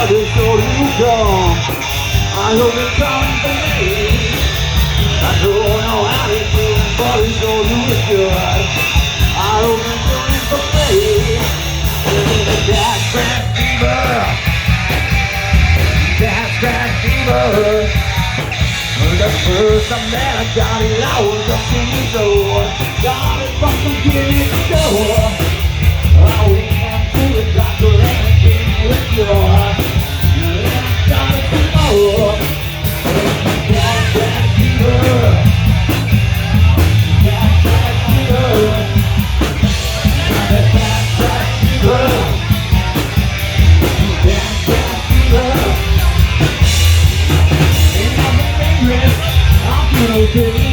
Father, sure you come. I hope you're coming for me. I don't know how to do it, but it's sure you is good. I hope you're doing it for me. That's crack fever. That's crack fever. The first time that I got it, I was up in the door. Got it from the beginning to go. I went to the doctor and I came with joy. And I got it tomorrow. That's crack fever. That's crack fever. That's crack fever. That's crack fever. I'm okay.